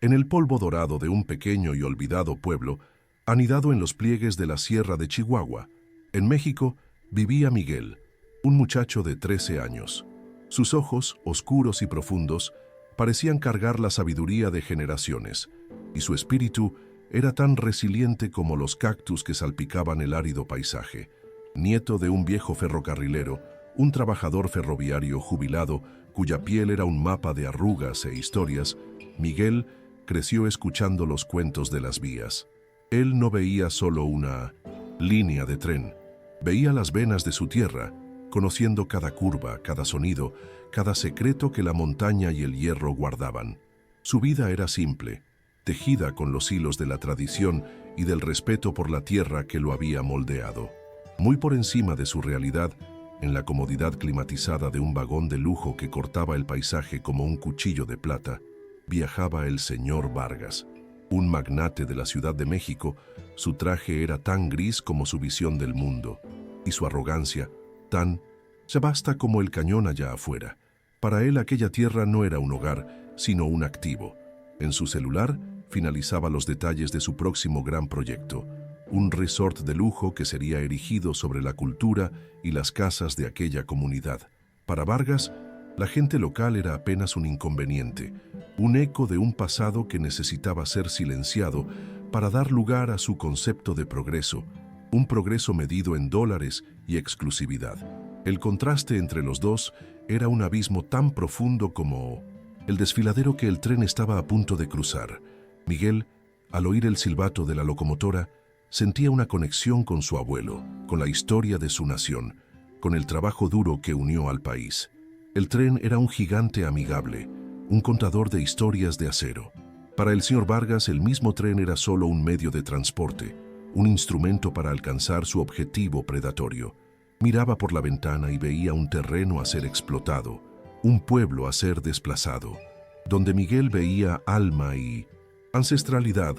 En el polvo dorado de un pequeño y olvidado pueblo, anidado en los pliegues de la Sierra de Chihuahua, en México, vivía Miguel, un muchacho de 13 años. Sus ojos, oscuros y profundos, parecían cargar la sabiduría de generaciones, y su espíritu era tan resiliente como los cactus que salpicaban el árido paisaje. Nieto de un viejo ferrocarrilero, un trabajador ferroviario jubilado cuya piel era un mapa de arrugas e historias, Miguel creció escuchando los cuentos de las vías. Él no veía solo una línea de tren, veía las venas de su tierra, conociendo cada curva, cada sonido, cada secreto que la montaña y el hierro guardaban. Su vida era simple, tejida con los hilos de la tradición y del respeto por la tierra que lo había moldeado. Muy por encima de su realidad, en la comodidad climatizada de un vagón de lujo que cortaba el paisaje como un cuchillo de plata, viajaba el señor Vargas. Un magnate de la Ciudad de México, su traje era tan gris como su visión del mundo, y su arrogancia tan se basta como el cañón allá afuera. Para él aquella tierra no era un hogar, sino un activo. En su celular finalizaba los detalles de su próximo gran proyecto, un resort de lujo que sería erigido sobre la cultura y las casas de aquella comunidad. Para Vargas, la gente local era apenas un inconveniente, un eco de un pasado que necesitaba ser silenciado para dar lugar a su concepto de progreso, un progreso medido en dólares y exclusividad. El contraste entre los dos era un abismo tan profundo como el desfiladero que el tren estaba a punto de cruzar. Miguel, al oír el silbato de la locomotora, sentía una conexión con su abuelo, con la historia de su nación, con el trabajo duro que unió al país. El tren era un gigante amigable, un contador de historias de acero. Para el señor Vargas, el mismo tren era solo un medio de transporte, un instrumento para alcanzar su objetivo predatorio. Miraba por la ventana y veía un terreno a ser explotado, un pueblo a ser desplazado. Donde Miguel veía alma y ancestralidad,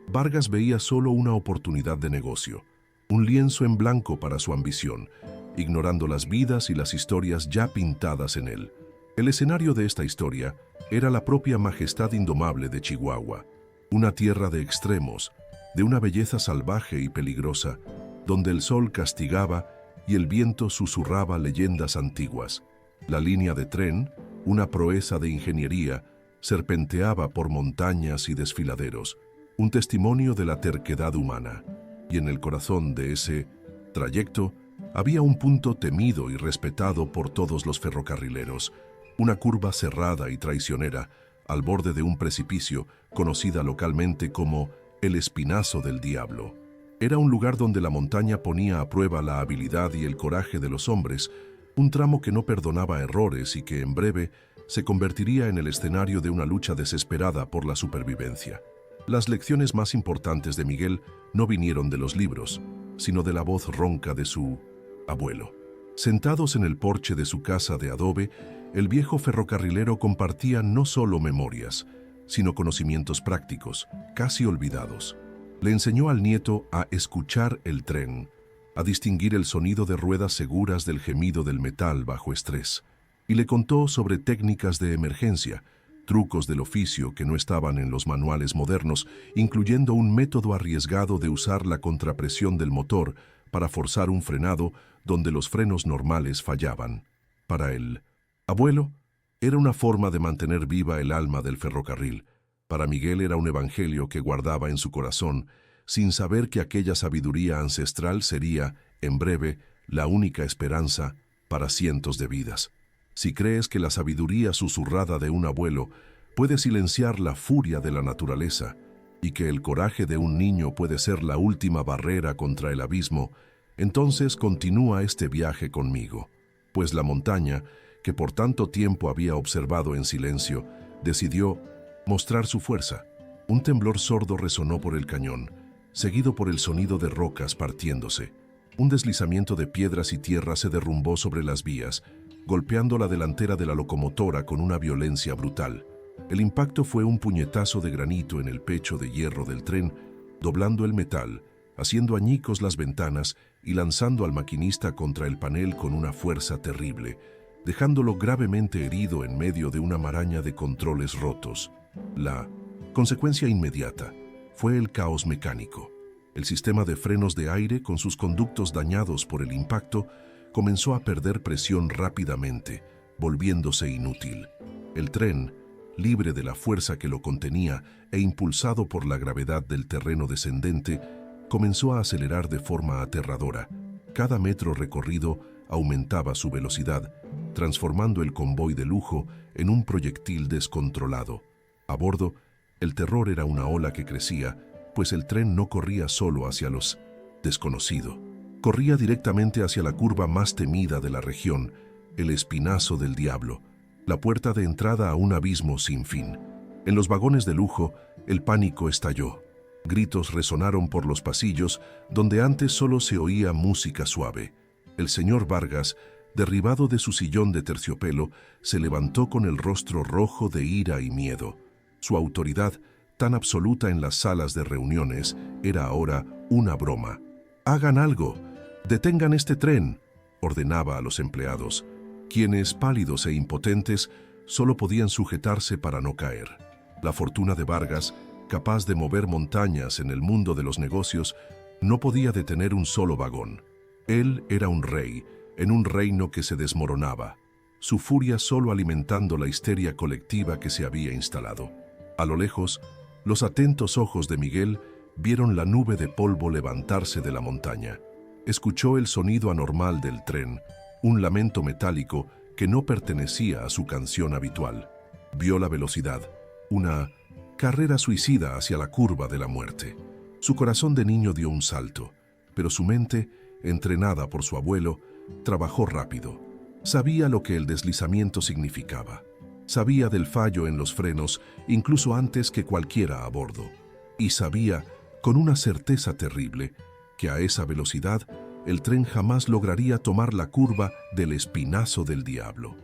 Vargas veía solo una oportunidad de negocio, un lienzo en blanco para su ambición, ignorando las vidas y las historias ya pintadas en él. El escenario de esta historia era la propia majestad indomable de Chihuahua, una tierra de extremos, de una belleza salvaje y peligrosa, donde el sol castigaba y el viento susurraba leyendas antiguas. La línea de tren, una proeza de ingeniería, serpenteaba por montañas y desfiladeros, un testimonio de la terquedad humana. Y en el corazón de ese trayecto había un punto temido y respetado por todos los ferrocarrileros, una curva cerrada y traicionera, al borde de un precipicio, conocida localmente como el Espinazo del Diablo. Era un lugar donde la montaña ponía a prueba la habilidad y el coraje de los hombres, un tramo que no perdonaba errores y que en breve se convertiría en el escenario de una lucha desesperada por la supervivencia. Las lecciones más importantes de Miguel no vinieron de los libros, sino de la voz ronca de su abuelo. Sentados en el porche de su casa de adobe, el viejo ferrocarrilero compartía no solo memorias, sino conocimientos prácticos, casi olvidados. Le enseñó al nieto a escuchar el tren, a distinguir el sonido de ruedas seguras del gemido del metal bajo estrés, y le contó sobre técnicas de emergencia, trucos del oficio que no estaban en los manuales modernos, incluyendo un método arriesgado de usar la contrapresión del motor para forzar un frenado donde los frenos normales fallaban. Para él, abuelo, era una forma de mantener viva el alma del ferrocarril. Para Miguel era un evangelio que guardaba en su corazón, sin saber que aquella sabiduría ancestral sería, en breve, la única esperanza para cientos de vidas. Si crees que la sabiduría susurrada de un abuelo puede silenciar la furia de la naturaleza y que el coraje de un niño puede ser la última barrera contra el abismo, entonces continúa este viaje conmigo, pues la montaña, que por tanto tiempo había observado en silencio, decidió mostrar su fuerza. Un temblor sordo resonó por el cañón, seguido por el sonido de rocas partiéndose. Un deslizamiento de piedras y tierra se derrumbó sobre las vías, golpeando la delantera de la locomotora con una violencia brutal. El impacto fue un puñetazo de granito en el pecho de hierro del tren, doblando el metal, haciendo añicos las ventanas y lanzando al maquinista contra el panel con una fuerza terrible, dejándolo gravemente herido en medio de una maraña de controles rotos. La Consecuencia inmediata fue el caos mecánico. El sistema de frenos de aire, con sus conductos dañados por el impacto, comenzó a perder presión rápidamente, volviéndose inútil. El tren, libre de la fuerza que lo contenía e impulsado por la gravedad del terreno descendente, comenzó a acelerar de forma aterradora. Cada metro recorrido aumentaba su velocidad, transformando el convoy de lujo en un proyectil descontrolado. A bordo, el terror era una ola que crecía, pues el tren no corría solo hacia los desconocido. Corría directamente hacia la curva más temida de la región, el Espinazo del Diablo, la puerta de entrada a un abismo sin fin. En los vagones de lujo, el pánico estalló. Gritos resonaron por los pasillos, donde antes solo se oía música suave. El señor Vargas, derribado de su sillón de terciopelo, se levantó con el rostro rojo de ira y miedo. Su autoridad, tan absoluta en las salas de reuniones, era ahora una broma. «¡Hagan algo! ¡Detengan este tren!», ordenaba a los empleados, quienes, pálidos e impotentes, solo podían sujetarse para no caer. La fortuna de Vargas, capaz de mover montañas en el mundo de los negocios, no podía detener un solo vagón. Él era un rey, en un reino que se desmoronaba, su furia solo alimentando la histeria colectiva que se había instalado. A lo lejos, los atentos ojos de Miguel vieron la nube de polvo levantarse de la montaña. Escuchó el sonido anormal del tren, un lamento metálico que no pertenecía a su canción habitual. Vio la velocidad, una carrera suicida hacia la curva de la muerte. Su corazón de niño dio un salto, pero su mente, entrenada por su abuelo, trabajó rápido. Sabía lo que el deslizamiento significaba. Sabía del fallo en los frenos incluso antes que cualquiera a bordo. Y sabía, con una certeza terrible, que a esa velocidad el tren jamás lograría tomar la curva del Espinazo del Diablo.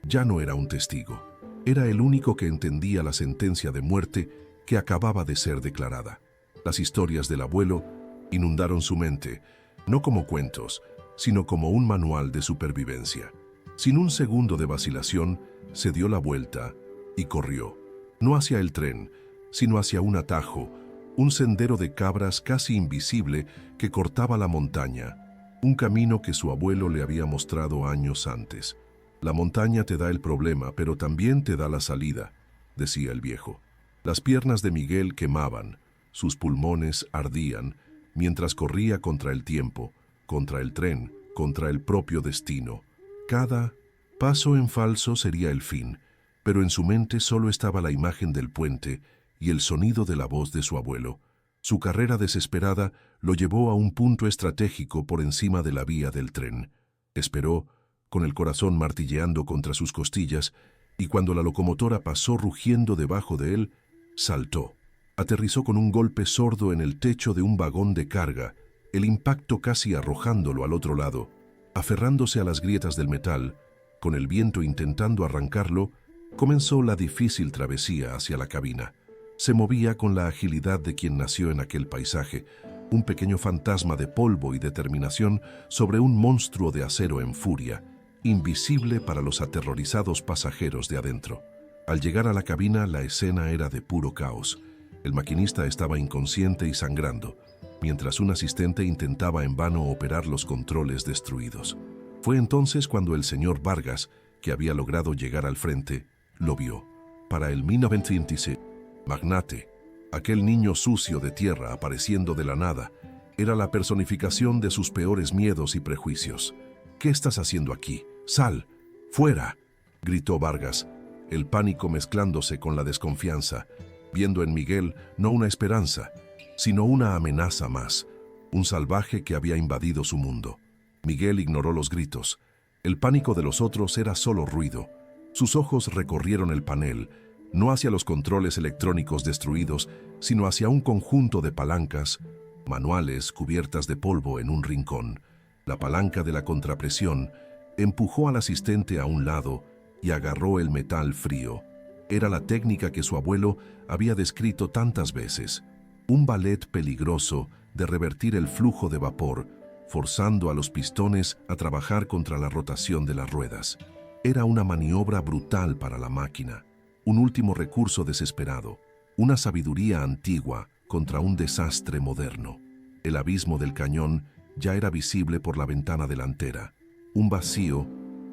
Ya no era un testigo. Era el único que entendía la sentencia de muerte que acababa de ser declarada. Las historias del abuelo inundaron su mente, no como cuentos, sino como un manual de supervivencia. Sin un segundo de vacilación, se dio la vuelta y corrió, no hacia el tren, sino hacia un atajo, un sendero de cabras casi invisible que cortaba la montaña, un camino que su abuelo le había mostrado años antes. «La montaña te da el problema, pero también te da la salida», decía el viejo. Las piernas de Miguel quemaban, sus pulmones ardían, mientras corría contra el tiempo, contra el tren, contra el propio destino. Cada paso en falso sería el fin, pero en su mente solo estaba la imagen del puente y el sonido de la voz de su abuelo. Su carrera desesperada lo llevó a un punto estratégico por encima de la vía del tren. Esperó, con el corazón martilleando contra sus costillas, y cuando la locomotora pasó rugiendo debajo de él, saltó. Aterrizó con un golpe sordo en el techo de un vagón de carga, el impacto casi arrojándolo al otro lado. Aferrándose a las grietas del metal, con el viento intentando arrancarlo, comenzó la difícil travesía hacia la cabina. Se movía con la agilidad de quien nació en aquel paisaje, un pequeño fantasma de polvo y determinación sobre un monstruo de acero en furia, invisible para los aterrorizados pasajeros de adentro. Al llegar a la cabina, la escena era de puro caos. El maquinista estaba inconsciente y sangrando, mientras un asistente intentaba en vano operar los controles destruidos. Fue entonces cuando el señor Vargas, que había logrado llegar al frente, lo vio. Para el 1926, magnate, aquel niño sucio de tierra apareciendo de la nada, era la personificación de sus peores miedos y prejuicios. «¿Qué estás haciendo aquí? ¡Sal! ¡Fuera!», gritó Vargas, el pánico mezclándose con la desconfianza, viendo en Miguel no una esperanza, sino una amenaza más, un salvaje que había invadido su mundo. Miguel ignoró los gritos. El pánico de los otros era solo ruido. Sus ojos recorrieron el panel, no hacia los controles electrónicos destruidos, sino hacia un conjunto de palancas, manuales cubiertas de polvo en un rincón. La palanca de la contrapresión empujó al asistente a un lado y agarró el metal frío. Era la técnica que su abuelo había descrito tantas veces. Un ballet peligroso de revertir el flujo de vapor, forzando a los pistones a trabajar contra la rotación de las ruedas. Era una maniobra brutal para la máquina, un último recurso desesperado. una sabiduría antigua contra un desastre moderno. El abismo del cañón ya era visible por la ventana delantera, un vacío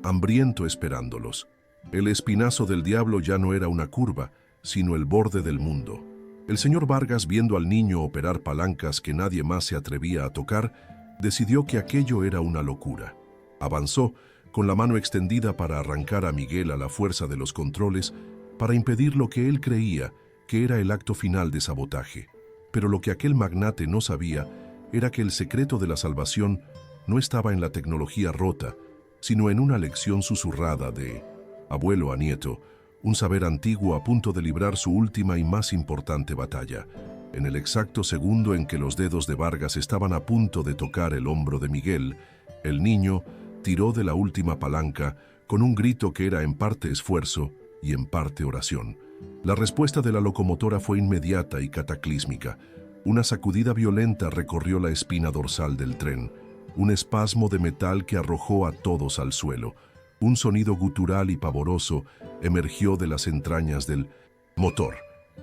hambriento esperándolos. El espinazo del diablo ya no era una curva, sino el borde del mundo. El señor Vargas, viendo al niño operar palancas que nadie más se atrevía a tocar, decidió que aquello era una locura. Avanzó, con la mano extendida para arrancar a Miguel a la fuerza de los controles, para impedir lo que él creía que era el acto final de sabotaje. Pero lo que aquel magnate no sabía era que el secreto de la salvación no estaba en la tecnología rota, sino en una lección susurrada de abuelo a nieto, un saber antiguo a punto de librar su última y más importante batalla. En el exacto segundo en que los dedos de Vargas estaban a punto de tocar el hombro de Miguel, el niño tiró de la última palanca con un grito que era en parte esfuerzo y en parte oración. La respuesta de la locomotora fue inmediata y cataclísmica. Una sacudida violenta recorrió la espina dorsal del tren, un espasmo de metal que arrojó a todos al suelo. Un sonido gutural y pavoroso emergió de las entrañas del motor.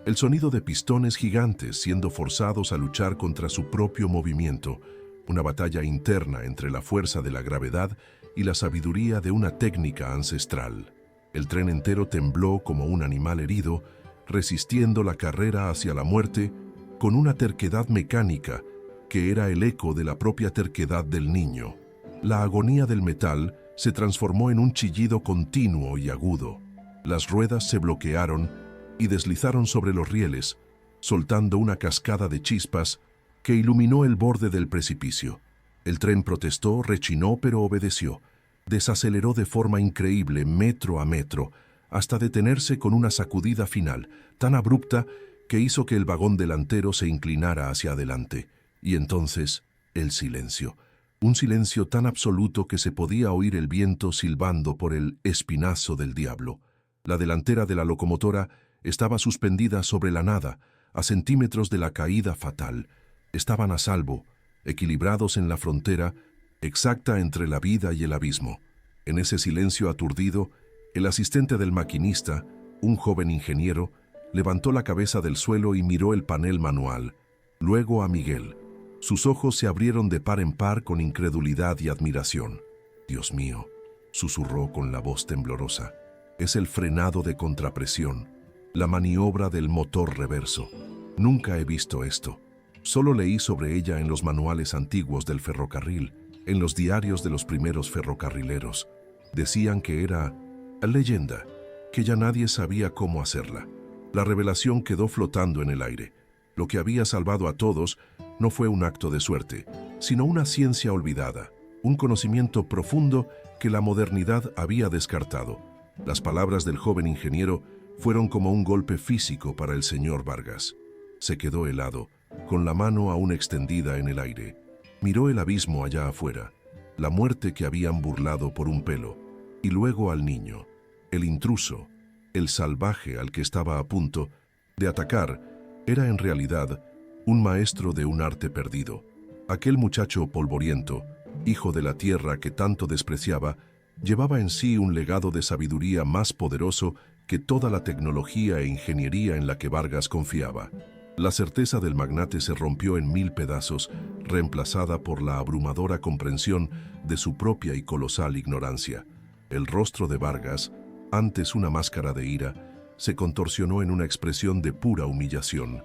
El sonido de pistones gigantes siendo forzados a luchar contra su propio movimiento. Una batalla interna entre la fuerza de la gravedad y la sabiduría de una técnica ancestral. El tren entero tembló como un animal herido, resistiendo la carrera hacia la muerte con una terquedad mecánica que era el eco de la propia terquedad del niño. La agonía del metal se transformó en un chillido continuo y agudo. Las ruedas se bloquearon y deslizaron sobre los rieles, soltando una cascada de chispas que iluminó el borde del precipicio. El tren protestó, rechinó, pero obedeció. Desaceleró de forma increíble, metro a metro, hasta detenerse con una sacudida final, tan abrupta que hizo que el vagón delantero se inclinara hacia adelante. Y entonces, el silencio. Un silencio tan absoluto que se podía oír el viento silbando por el espinazo del diablo. La delantera de la locomotora estaba suspendida sobre la nada, a centímetros de la caída fatal. Estaban a salvo, equilibrados en la frontera, exacta entre la vida y el abismo. En ese silencio aturdido, el asistente del maquinista, un joven ingeniero, levantó la cabeza del suelo y miró el panel manual, luego a Miguel. Sus ojos se abrieron de par en par con incredulidad y admiración. «Dios mío», susurró con la voz temblorosa, «es el frenado de contrapresión, la maniobra del motor reverso. Nunca he visto esto. Solo leí sobre ella en los manuales antiguos del ferrocarril, en los diarios de los primeros ferrocarrileros. Decían que era leyenda, que ya nadie sabía cómo hacerla. La revelación quedó flotando en el aire. Lo que había salvado a todos no fue un acto de suerte, sino una ciencia olvidada, un conocimiento profundo que la modernidad había descartado. Las palabras del joven ingeniero fueron como un golpe físico para el señor Vargas. Se quedó helado, con la mano aún extendida en el aire. Miró el abismo allá afuera, la muerte que habían burlado por un pelo, y luego al niño, el intruso, el salvaje al que estaba a punto de atacar. Era en realidad un maestro de un arte perdido. Aquel muchacho polvoriento, hijo de la tierra que tanto despreciaba, llevaba en sí un legado de sabiduría más poderoso que toda la tecnología e ingeniería en la que Vargas confiaba. La certeza del magnate se rompió en 1000 pedazos, reemplazada por la abrumadora comprensión de su propia y colosal ignorancia. El rostro de Vargas, antes una máscara de ira, se contorsionó en una expresión de pura humillación.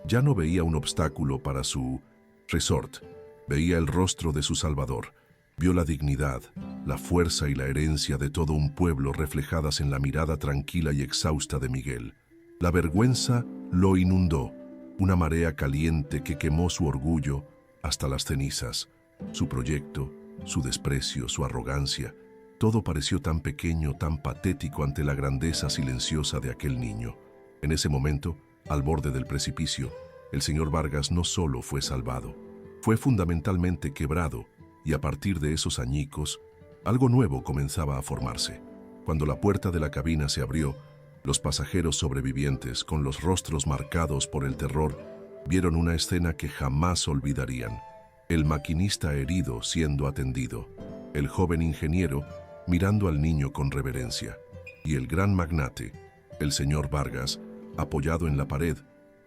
Ya no veía un obstáculo para su resort, veía el rostro de su salvador. Vio la dignidad, la fuerza y la herencia de todo un pueblo reflejadas en la mirada tranquila y exhausta de Miguel. La vergüenza lo inundó, una marea caliente que quemó su orgullo hasta las cenizas. Su proyecto, su desprecio, su arrogancia, todo pareció tan pequeño, tan patético ante la grandeza silenciosa de aquel niño. En ese momento, al borde del precipicio, el señor Vargas no solo fue salvado, fue fundamentalmente quebrado, y a partir de esos añicos, algo nuevo comenzaba a formarse. Cuando la puerta de la cabina se abrió, los pasajeros sobrevivientes, con los rostros marcados por el terror, vieron una escena que jamás olvidarían. El maquinista herido siendo atendido, el joven ingeniero mirando al niño con reverencia, y el gran magnate, el señor Vargas, apoyado en la pared,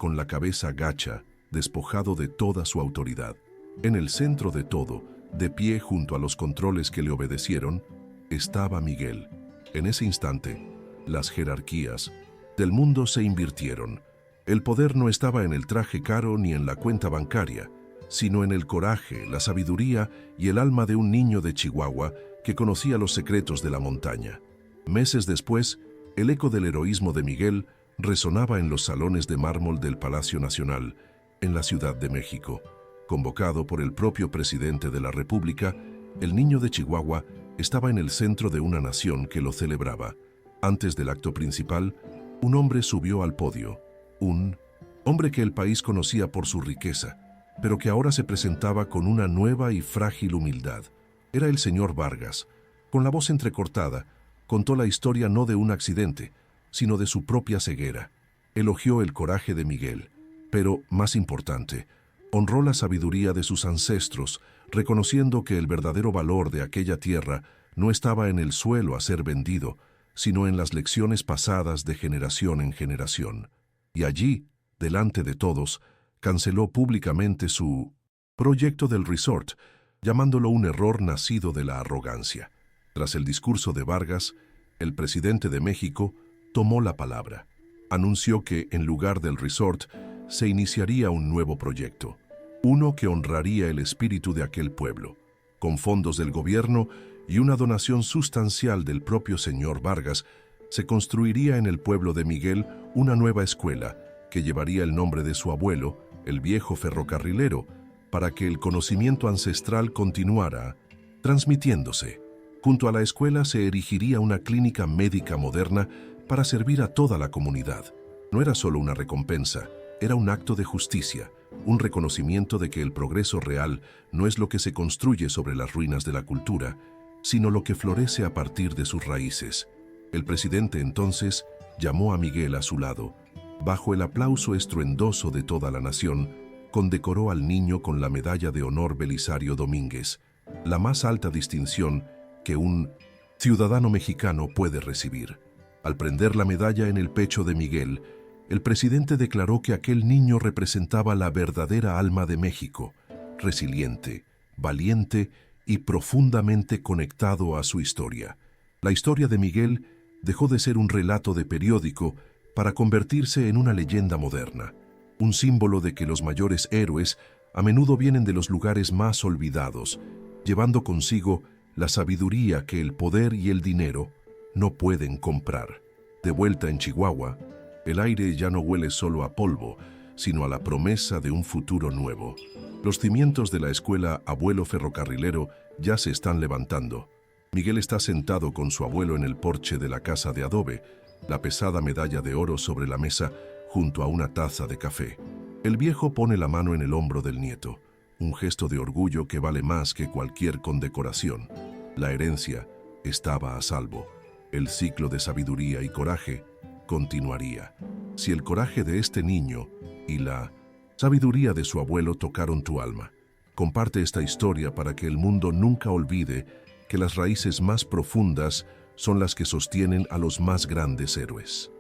con la cabeza gacha, despojado de toda su autoridad. En el centro de todo, de pie junto a los controles que le obedecieron, estaba Miguel. En ese instante, las jerarquías del mundo se invirtieron. El poder no estaba en el traje caro ni en la cuenta bancaria, sino en el coraje, la sabiduría y el alma de un niño de Chihuahua que conocía los secretos de la montaña. Meses después, el eco del heroísmo de Miguel resonaba en los salones de mármol del Palacio Nacional, en la Ciudad de México. Convocado por el propio presidente de la República, el niño de Chihuahua estaba en el centro de una nación que lo celebraba. Antes del acto principal, un hombre subió al podio. Un hombre que el país conocía por su riqueza, pero que ahora se presentaba con una nueva y frágil humildad. Era el señor Vargas. Con la voz entrecortada, contó la historia no de un accidente, sino de su propia ceguera. Elogió el coraje de Miguel, pero, más importante, honró la sabiduría de sus ancestros, reconociendo que el verdadero valor de aquella tierra no estaba en el suelo a ser vendido, sino en las lecciones pasadas de generación en generación. Y allí, delante de todos, canceló públicamente su proyecto del resort, llamándolo un error nacido de la arrogancia. Tras el discurso de Vargas, el presidente de México tomó la palabra. Anunció que, en lugar del resort, se iniciaría un nuevo proyecto, uno que honraría el espíritu de aquel pueblo. Con fondos del gobierno y una donación sustancial del propio señor Vargas, se construiría en el pueblo de Miguel una nueva escuela que llevaría el nombre de su abuelo, el viejo ferrocarrilero, para que el conocimiento ancestral continuara transmitiéndose. Junto a la escuela se erigiría una clínica médica moderna para servir a toda la comunidad. No era solo una recompensa, era un acto de justicia, un reconocimiento de que el progreso real no es lo que se construye sobre las ruinas de la cultura, sino lo que florece a partir de sus raíces. El presidente entonces llamó a Miguel a su lado. Bajo el aplauso estruendoso de toda la nación, condecoró al niño con la Medalla de Honor Belisario Domínguez, la más alta distinción que un ciudadano mexicano puede recibir. Al prender la medalla en el pecho de Miguel, el presidente declaró que aquel niño representaba la verdadera alma de México, resiliente, valiente y profundamente conectado a su historia. La historia de Miguel dejó de ser un relato de periódico para convertirse en una leyenda moderna, un símbolo de que los mayores héroes a menudo vienen de los lugares más olvidados, llevando consigo la sabiduría que el poder y el dinero no pueden comprar. De vuelta en Chihuahua, el aire ya no huele solo a polvo, sino a la promesa de un futuro nuevo. Los cimientos de la escuela Abuelo Ferrocarrilero ya se están levantando. Miguel está sentado con su abuelo en el porche de la casa de adobe, la pesada medalla de oro sobre la mesa junto a una taza de café. El viejo pone la mano en el hombro del nieto, un gesto de orgullo que vale más que cualquier condecoración. La herencia estaba a salvo. El ciclo de sabiduría y coraje continuaría. Si el coraje de este niño y la sabiduría de su abuelo tocaron tu alma, comparte esta historia para que el mundo nunca olvide que las raíces más profundas son las que sostienen a los más grandes héroes.